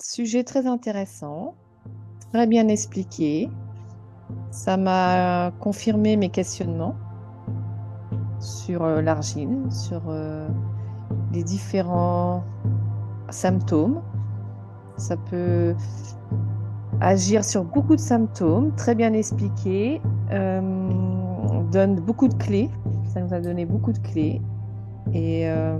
Sujet très intéressant, très bien expliqué. Ça m'a confirmé mes questionnements sur l'argile, sur les différents symptômes. Ça peut agir sur beaucoup de symptômes, très bien expliqué, donne beaucoup de clés. Ça nous a donné beaucoup de clés. Et, euh,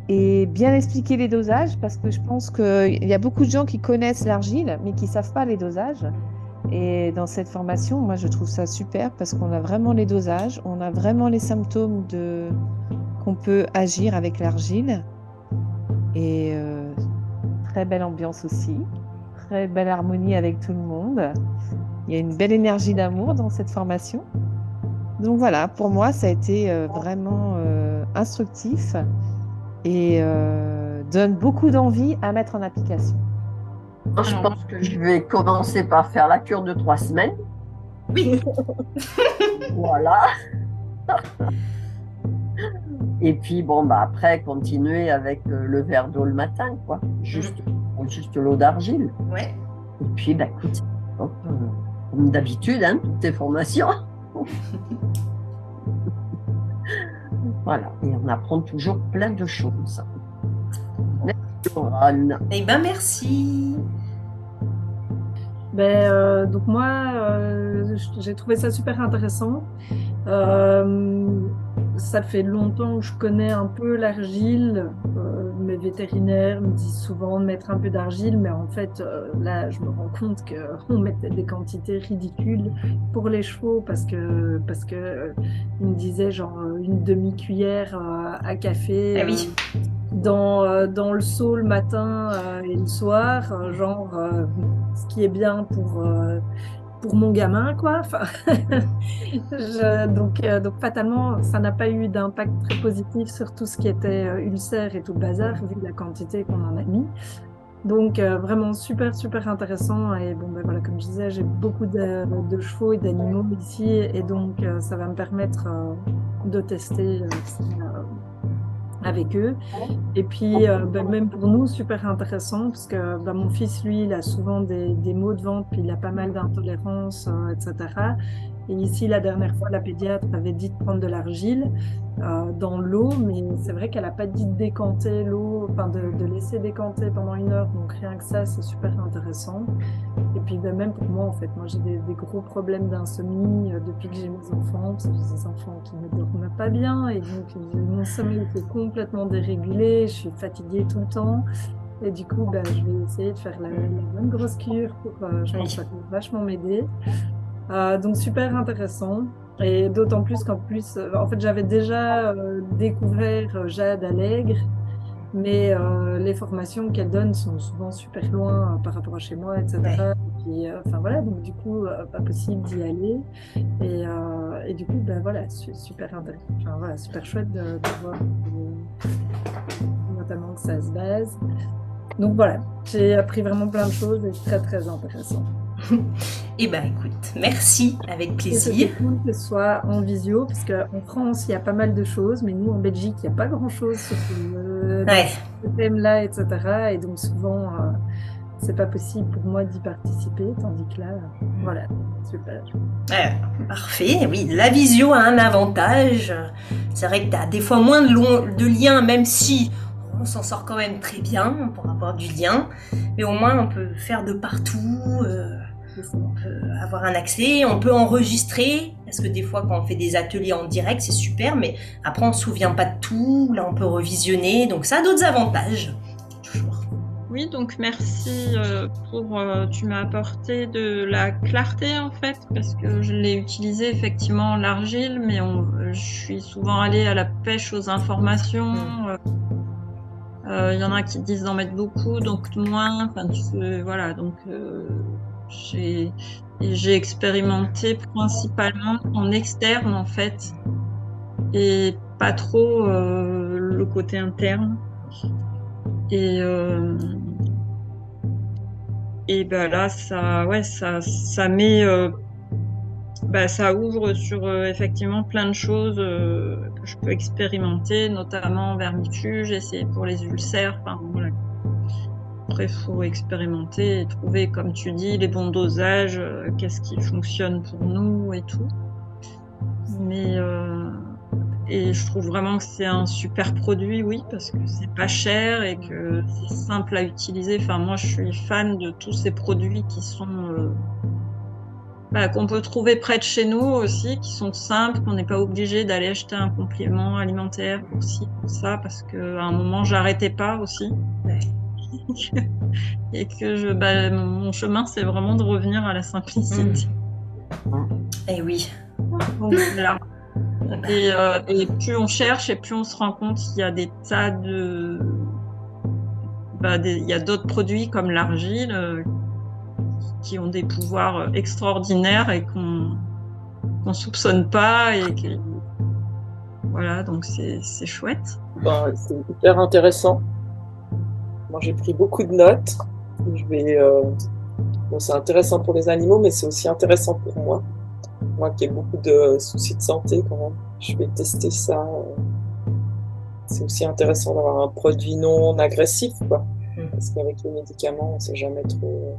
et bien expliquer les dosages, parce que je pense qu'il y a beaucoup de gens qui connaissent l'argile, mais qui ne savent pas les dosages. Et dans cette formation, moi, je trouve ça super parce qu'on a vraiment les dosages, on a vraiment les symptômes qu'on peut agir avec l'argile. Et très belle ambiance aussi, très belle harmonie avec tout le monde. Il y a une belle énergie d'amour dans cette formation. Donc voilà, pour moi, ça a été vraiment instructif et donne beaucoup d'envie à mettre en application. Moi, je Alors, pense que je vais commencer par faire la cure de 3 semaines. oui. Voilà. Et puis, bon, bah, après, continuer avec le verre d'eau le matin, quoi. Juste l'eau d'argile. Ouais. Et puis, bah, écoute, hop, comme d'habitude, hein, toutes tes formations. Voilà. Et on apprend toujours plein de choses. Merci, Laurent. Eh ben, merci. Donc moi, j'ai trouvé ça super intéressant. Euh, Ça fait longtemps que je connais un peu l'argile. Mes vétérinaires me disent souvent de mettre un peu d'argile, mais en fait, là, je me rends compte qu'on mettait des quantités ridicules pour les chevaux parce que ils me disaient genre une demi-cuillère à café Ah oui. dans le seau le matin et le soir, ce qui est bien pour mon gamin, quoi. Enfin, donc fatalement, ça n'a pas eu d'impact très positif sur tout ce qui était ulcère et tout le bazar, vu la quantité qu'on en a mis. Donc vraiment super, super intéressant. Et bon, ben voilà, comme je disais, j'ai beaucoup de chevaux et d'animaux ici, et donc ça va me permettre de tester ça, avec eux. Et puis, même pour nous, super intéressant, parce que mon fils, lui, il a souvent des maux de ventre, puis il a pas mal d'intolérances, etc. Et ici, la dernière fois, la pédiatre avait dit de prendre de l'argile dans l'eau, mais c'est vrai qu'elle n'a pas dit de décanter l'eau, enfin de laisser décanter pendant 1 heure. Donc rien que ça, c'est super intéressant. Et puis même pour moi, en fait, moi j'ai des gros problèmes d'insomnie depuis que j'ai mes enfants, parce que j'ai des enfants qui ne dorment pas bien, et donc mon sommeil était complètement dérégulé, je suis fatiguée tout le temps, et du coup, je vais essayer de faire la bonne grosse cure pour, je pense, que Oui. ça peut vachement m'aider. Donc super intéressant. Et d'autant plus qu'en plus, en fait, j'avais déjà découvert Jade Allègre, mais les formations qu'elle donne sont souvent super loin par rapport à chez moi, Ouais. etc. Et puis, enfin voilà, donc du coup, pas possible d'y aller. Et du coup, voilà, super intéressant. Enfin, voilà, super chouette de voir notamment que ça se base. Donc voilà, j'ai appris vraiment plein de choses et très très intéressant. Eh ben, écoute, merci, avec Et plaisir. c'était cool que ce soit en visio, parce qu'en France, il y a pas mal de choses, mais nous, en Belgique, il n'y a pas grand-chose sur dans Ouais. ce thème-là, etc. Et donc, souvent, c'est pas possible pour moi d'y participer, tandis que là, voilà, super. Ouais, parfait. Oui, la visio a un avantage. C'est vrai que tu as des fois moins de liens, même si on s'en sort quand même très bien pour avoir du lien. Mais au moins, on peut faire de partout. C'est ça. On peut avoir un accès, on peut enregistrer, parce que des fois quand on fait des ateliers en direct c'est super, mais après on ne se souvient pas de tout, là on peut revisionner, donc ça a d'autres avantages. Toujours. Oui, donc merci tu m'as apporté de la clarté en fait, parce que je l'ai utilisé effectivement l'argile, mais je suis souvent allée à la pêche aux informations. Il y en a qui disent d'en mettre beaucoup, donc moins. Enfin, voilà, donc j'ai j'ai expérimenté principalement en externe en fait, et pas trop le côté interne. Et Et ben là, ça, ouais, ça met ça ouvre sur effectivement plein de choses que je peux expérimenter, notamment vermifuge, et c'est pour les ulcères. Enfin, voilà. Après, il faut expérimenter et trouver, comme tu dis, les bons dosages, qu'est-ce qui fonctionne pour nous et tout. Mais et je trouve vraiment que c'est un super produit, oui, parce que c'est pas cher et que c'est simple à utiliser. Enfin, moi, je suis fan de tous ces produits qui sont qu'on peut trouver près de chez nous aussi, qui sont simples, qu'on n'est pas obligé d'aller acheter un complément alimentaire pour ci, pour ça, parce qu'à un moment, j'arrêtais pas aussi. Ouais. Et que mon chemin, c'est vraiment de revenir à la simplicité. Et oui. Donc, voilà. Et plus on cherche et plus on se rend compte qu'il y a des tas de... il y a d'autres produits comme l'argile qui ont des pouvoirs extraordinaires et qu'on soupçonne pas. Voilà, donc c'est chouette. C'est hyper intéressant. Moi, j'ai pris beaucoup de notes. C'est intéressant pour les animaux, mais c'est aussi intéressant pour moi. Moi qui ai beaucoup de soucis de santé quand même, je vais tester ça. C'est aussi intéressant d'avoir un produit non agressif, quoi. Parce qu'avec les médicaments, on ne sait jamais trop...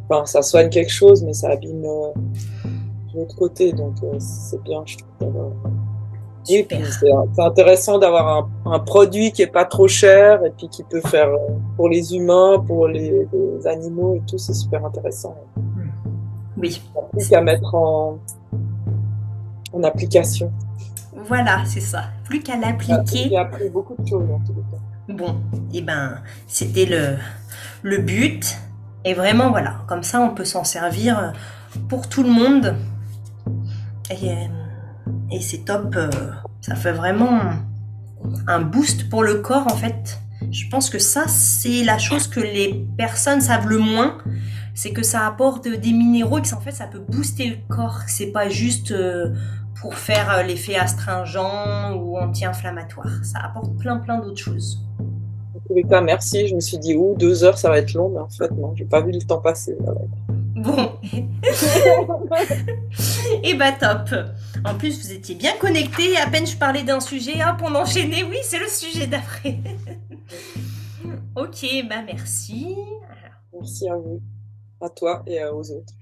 Enfin, ça soigne quelque chose, mais ça abîme de l'autre côté. Donc, c'est bien, je trouve, d'avoir... Oui, puis c'est intéressant d'avoir un produit qui n'est pas trop cher et puis qui peut faire pour les humains, pour les animaux et tout, c'est super intéressant. Oui. Plus qu'à mettre en application. Voilà, c'est ça. Plus qu'à l'appliquer. J'ai appris beaucoup de choses en tous les cas. Bon, c'était le but. Et vraiment, voilà, comme ça, on peut s'en servir pour tout le monde. Et c'est top. Ça fait vraiment un boost pour le corps, en fait. Je pense que ça, c'est la chose que les personnes savent le moins. C'est que ça apporte des minéraux et que ça, en fait, ça peut booster le corps. C'est pas juste pour faire l'effet astringent ou anti-inflammatoire. Ça apporte plein d'autres choses. En tous les cas, merci. Je me suis dit, 2 heures, ça va être long, mais en fait, non, j'ai pas vu le temps passer. Bon. Et top. En plus, vous étiez bien connectés. À peine je parlais d'un sujet, on enchaînait. Oui, c'est le sujet d'après. Ok, merci. Merci à vous, à toi et aux autres.